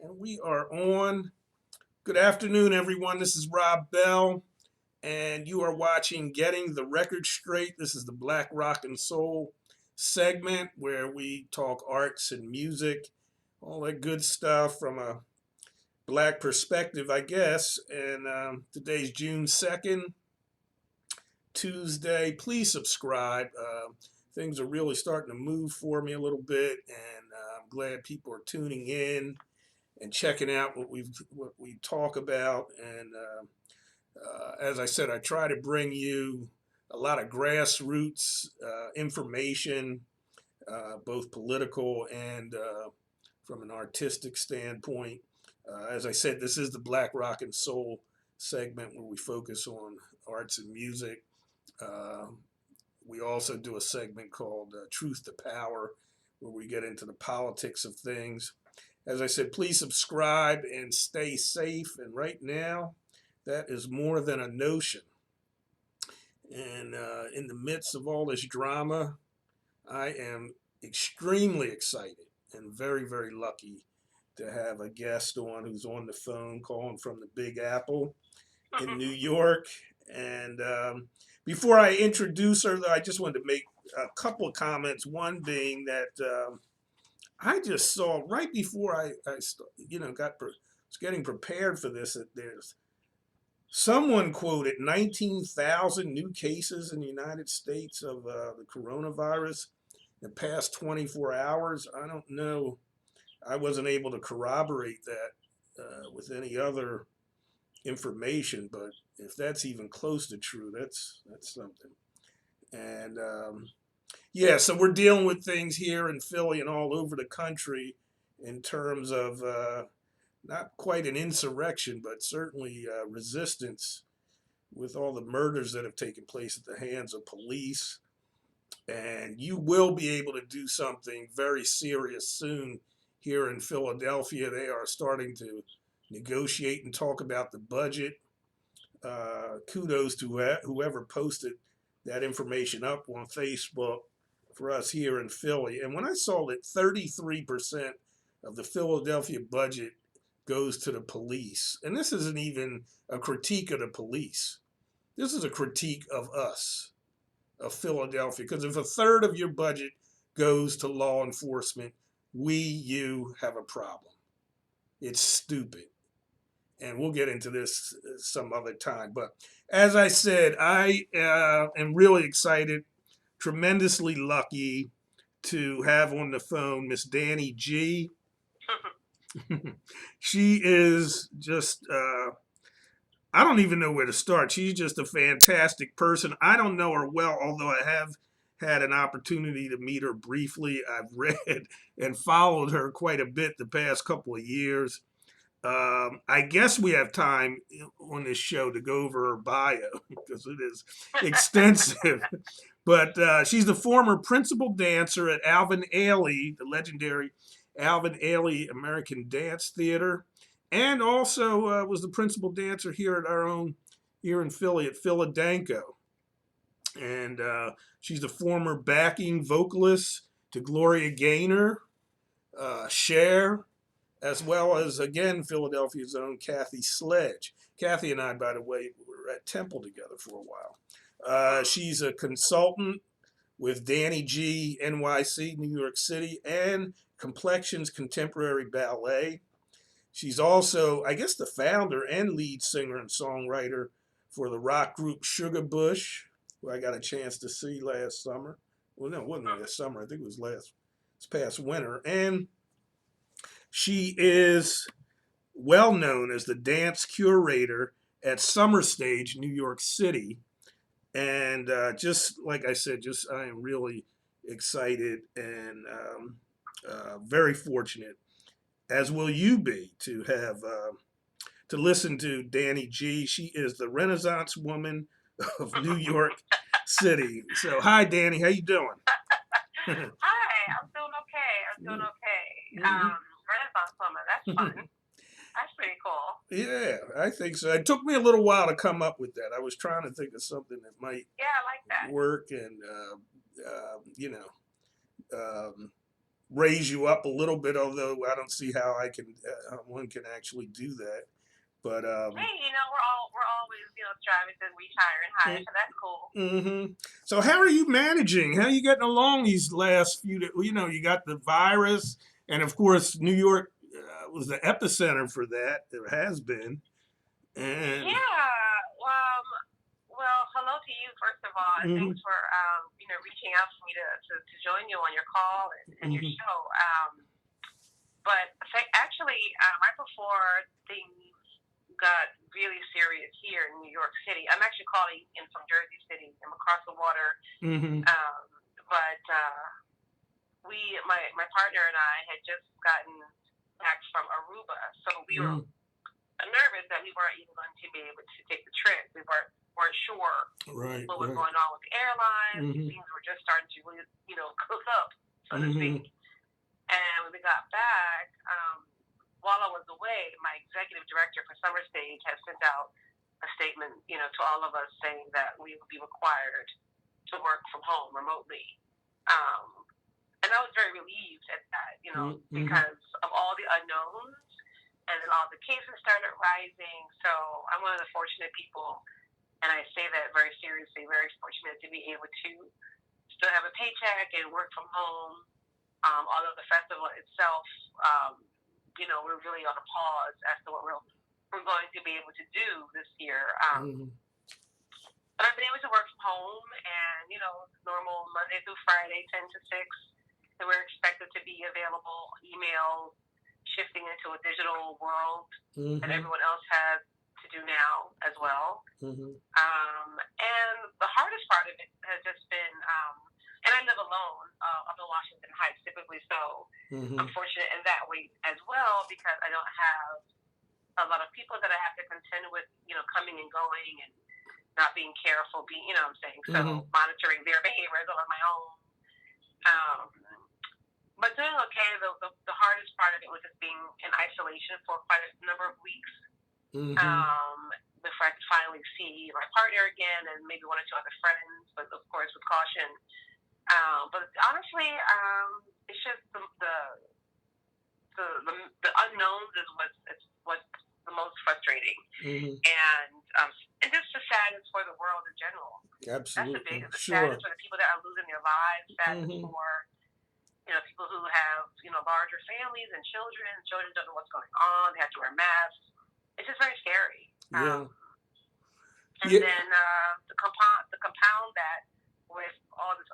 And we are on. Good afternoon, everyone. This is Rob Bell, and you are watching Getting the Record Straight. This is the Black Rock and Soul segment where we talk arts and music, all that good stuff from a black perspective, I guess. And today's June 2nd, Tuesday. Please subscribe. Things are really starting to move for me a little bit, and I'm glad people are tuning in and checking out what we talk about. And as I said, I try to bring you a lot of grassroots information, both political and from an artistic standpoint. As I said, this is the Black Rock and Soul segment where we focus on arts and music. We also do a segment called Truth to Power, where we get into the politics of things. As I said, please subscribe and stay safe. And right now, that is more than a notion. And in the midst of all this drama, I am extremely excited and very, very lucky to have a guest on who's on the phone calling from the Big Apple in New York. And before I introduce her, though, I just wanted to make a couple of comments. One being that I just saw right before I was getting prepared for this that there's someone quoted 19,000 new cases in the United States of the coronavirus in the past 24 hours. I don't know. I wasn't able to corroborate that with any other information, but if that's even close to true, that's something. And yeah, so we're dealing with things here in Philly and all over the country in terms of not quite an insurrection, but certainly resistance with all the murders that have taken place at the hands of police. And you will be able to do something very serious soon here in Philadelphia. They are starting to negotiate and talk about the budget. Kudos to whoever posted that information up on Facebook for us here in Philly. And when I saw that 33% of the Philadelphia budget goes to the police, and this isn't even a critique of the police, this is a critique of us, of Philadelphia, because if a third of your budget goes to law enforcement, you have a problem. It's stupid. And we'll get into this some other time. But as I said, I am really excited, tremendously lucky to have on the phone Miss Danni Gee. She is just, I don't even know where to start. She's just a fantastic person. I don't know her well, although I have had an opportunity to meet her briefly. I've read and followed her quite a bit the past couple of years. I guess we have time on this show to go over her bio because it is extensive. But she's the former principal dancer at Alvin Ailey, the legendary Alvin Ailey American Dance Theater, and also was the principal dancer here at our own, here in Philly at Philadanco. And she's the former backing vocalist to Gloria Gaynor, Cher, as well as, again, Philadelphia's own Kathy Sledge. Kathy and I, by the way, were at Temple together for a while. She's a consultant with Danni Gee NYC, New York City, and Complexions Contemporary Ballet. She's also, I guess, the founder and lead singer and songwriter for the rock group Sugar Bush, who I got a chance to see last summer. Well, no, it wasn't last summer. I think it was this past winter. And she is well known as the dance curator at Summer Stage New York City. And just like I said, I am really excited and very fortunate, as will you be, to have to listen to Danni Gee. She is the Renaissance woman of New York City. So, hi, Danni. How you doing? Hi, I'm doing okay. Renaissance woman, that's fun. That's pretty cool. Yeah, I think so. It took me a little while to come up with that. I was trying to think of something that might I like that. work, and raise you up a little bit, although I don't see how one can actually do that. But Hey, we're always striving to reach higher and higher, so that's cool. mm-hmm. So how are you managing? How are you getting along these last few? You got the virus, and of course, New York was the epicenter for that. It has been, and Yeah. Well, hello to you first of all, and mm-hmm, thanks for reaching out for me to join you on your call and your mm-hmm, show. But actually, right before things got really serious here in New York City, I'm actually calling in from Jersey City. I'm across the water. mm-hmm, But my partner and I had just gotten back from Aruba, so we were nervous that we weren't even going to be able to take the trip. We weren't sure right, what was right, going on with the airlines. mm-hmm, Things were just starting to really, cook up, so to mm-hmm, speak. And when we got back, while I was away, my executive director for Summer Stage had sent out a statement, to all of us saying that we would be required to work from home remotely. Um, and I was very relieved at that, mm-hmm, because of all the unknowns, and then all the cases started rising. So I'm one of the fortunate people, and I say that very seriously, very fortunate to be able to still have a paycheck and work from home. Although the festival itself, we're really on a pause as to what we're going to be able to do this year. mm-hmm. But I've been able to work from home, and normal Monday through Friday, 10 to 6. And we're expected to be available, email, shifting into a digital world that Mm-hmm. everyone else has to do now as well. Mm-hmm. And the hardest part of it has just been, and I live alone up in Washington Heights, typically, so Mm-hmm. I'm fortunate in that way as well because I don't have a lot of people that I have to contend with, coming and going and not being careful, what I'm saying, so Mm-hmm. monitoring their behaviors on my own. Um, but doing okay, the hardest part of it was just being in isolation for quite a number of weeks. Mm-hmm. Before I could finally see my partner again and maybe one or two other friends, but of course with caution. But honestly, it's just the unknowns is what's the most frustrating, Mm-hmm. and just the sadness for the world in general. That's the Absolutely, biggest. The sadness sure. for the people that are losing their lives. Sadness Mm-hmm. for people who have larger families and children. Children don't know what's going on. They have to wear masks. It's just very scary. Yeah. And Yeah. then the compound that with all this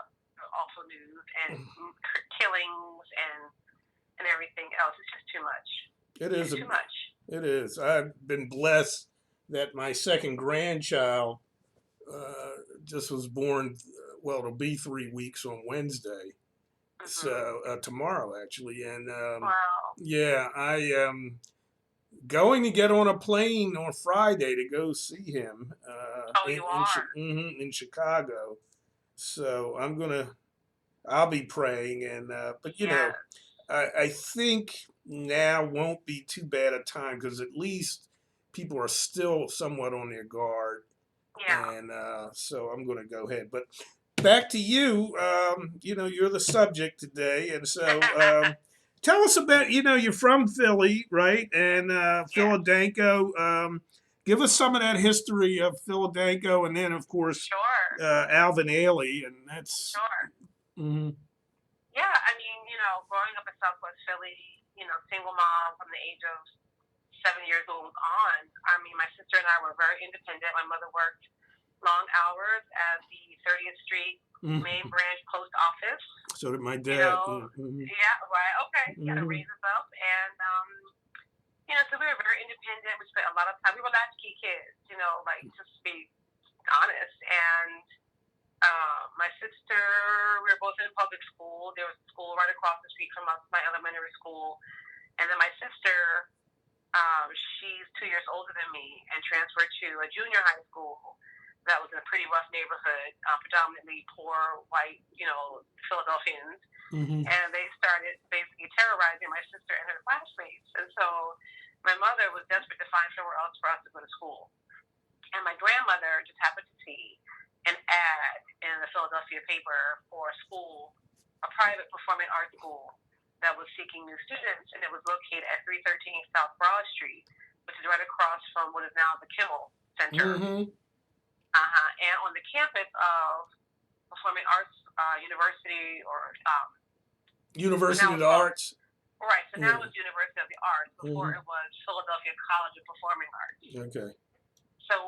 awful news and killings and everything else, it's just too much. It It's is just too much. it is. I've been blessed that my second grandchild just was born. Well, it'll be 3 weeks on Wednesday. So tomorrow, actually, and Wow. yeah, I am going to get on a plane on Friday to go see him Oh, you are. in Chicago. So I'll be praying, and but Yes. I think now won't be too bad a time because at least people are still somewhat on their guard, Yeah. and so I'm going to go ahead. But back to you. You're the subject today, and so tell us about. You're from Philly, right? And Yes. Philadelphia. Give us some of that history of Philadelphia, and then of course Sure. Alvin Ailey, and that's. Sure. Mm-hmm. Yeah. I mean, growing up in Southwest Philly, single mom from the age of 7 years old on. I mean, my sister and I were very independent. My mother worked long hours at the 30th Street main branch post office. So did my dad. Mm-hmm. Yeah, right. Okay. You got to Mm-hmm. raise us up. And, so we were very independent. We spent a lot of time. We were latchkey kids, like just to be honest. And my sister, we were both in public school. There was a school right across the street from us, my elementary school. And then my sister, she's 2 years older than me and transferred to a junior high school that was in a pretty rough neighborhood, predominantly poor white, Philadelphians. Mm-hmm. And they started basically terrorizing my sister and her classmates. And so my mother was desperate to find somewhere else for us to go to school. And my grandmother just happened to see an ad in the Philadelphia paper for a school, a private performing arts school that was seeking new students, and it was located at 313 South Broad Street, which is right across from what is now the Kimmel Center. Mm-hmm. And on the campus of Performing Arts University, or University of the Arts. Right, so now it's University of the Arts. Before Mm-hmm. it was Philadelphia College of Performing Arts. Okay. So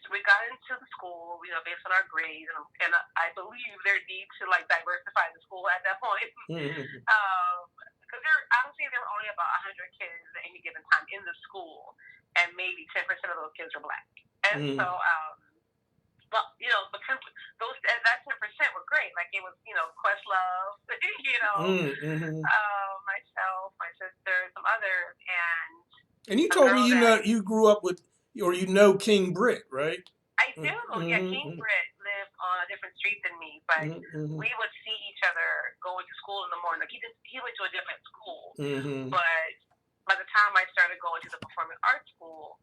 we got into the school, based on our grades, and I believe their need to diversify the school at that point. Mm-hmm. Because I would say there were only about 100 kids at any given time in the school, and maybe 10% of those kids were Black. And so, but that 10% were great. Like it was, Questlove, myself, my sister, some others, and you told me you grew up with, or King Britt, right? I do. Yeah, King Britt lived on a different street than me, but we would see each other going to school in the morning. Like he went to a different school, but by the time I started going to the performing arts school,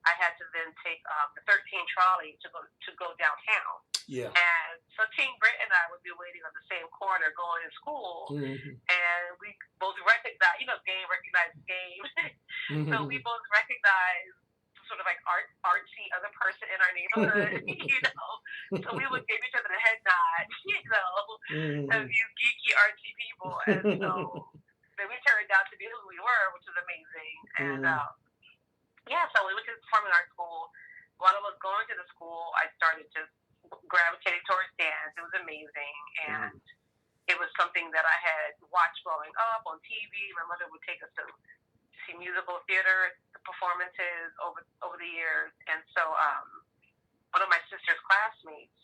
I had to then take the 13 trolley to go downtown. Yeah. And so King Britt and I would be waiting on the same corner going to school, and we both recognize, game recognizes game. So we both recognize sort of like artsy other person in our neighborhood, So we would give each other the head nod, of these geeky artsy people, and so then we turned out to be who we were, which was amazing. And so we went to the performing arts school. While I was going to the school, I started just gravitating towards dance. It was amazing, and it was something that I had watched growing up on TV. My mother would take us to see musical theater performances over the years, and so one of my sister's classmates,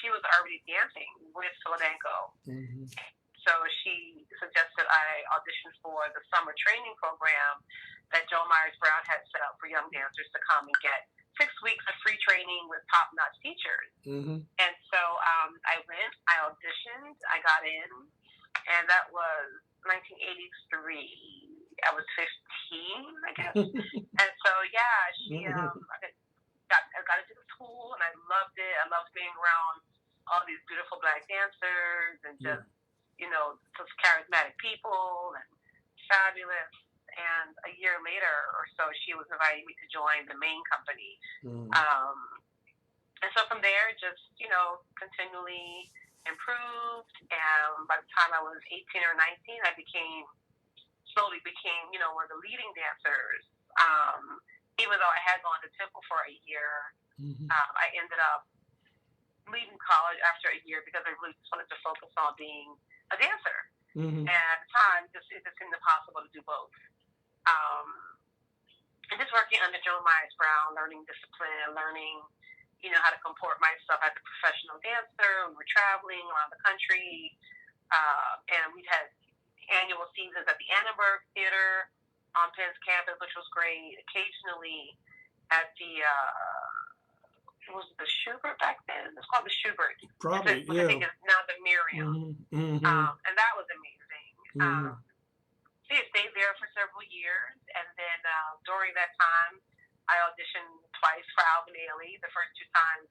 she was already dancing with Philadanco. So she suggested I audition for the summer training program that Joe Myers Brown had set up for young dancers to come and get 6 weeks of free training with top-notch teachers. And so I went, I auditioned, I got in, and that was 1983. I was 15, I guess. And so, she I got into the school, and I loved it. I loved being around all these beautiful Black dancers and just, those charismatic people and fabulous. And a year later or so, she was inviting me to join the main company. And so from there, just, continually improved. And by the time I was 18 or 19, I slowly became, one of the leading dancers. Even though I had gone to Temple for a year, I ended up leaving college after a year because I really just wanted to focus on being a dancer. And at the time, it just seemed impossible to do both. And just working under Joe Myers Brown, learning discipline, learning, how to comport myself as a professional dancer. We were traveling around the country, and we had annual seasons at the Annenberg Theater on Penn's campus, which was great. Occasionally at the was it the Schubert back then? It's called the Schubert. Probably, which I think is now the Miriam. And that was amazing. So I stayed there for several years, and then during that time, I auditioned twice for Alvin Ailey. The first 2 times,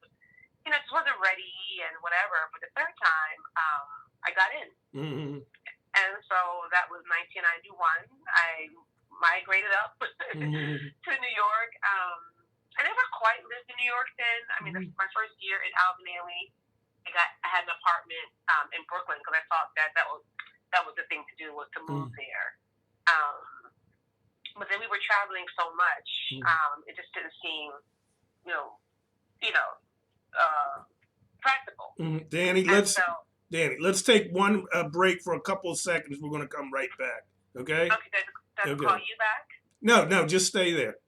just wasn't ready and whatever. But the third time, I got in. And so that was 1991. I migrated up to New York. I never quite lived in New York then. I mean, my first year in Alvin Ailey, I had an apartment in Brooklyn because I thought that was the thing to do, was to move there. But then we were traveling so much, it just didn't seem, practical. Danny, let's take one break for a couple of seconds. We're going to come right back. Okay? Okay, does it call you back? No, just stay there.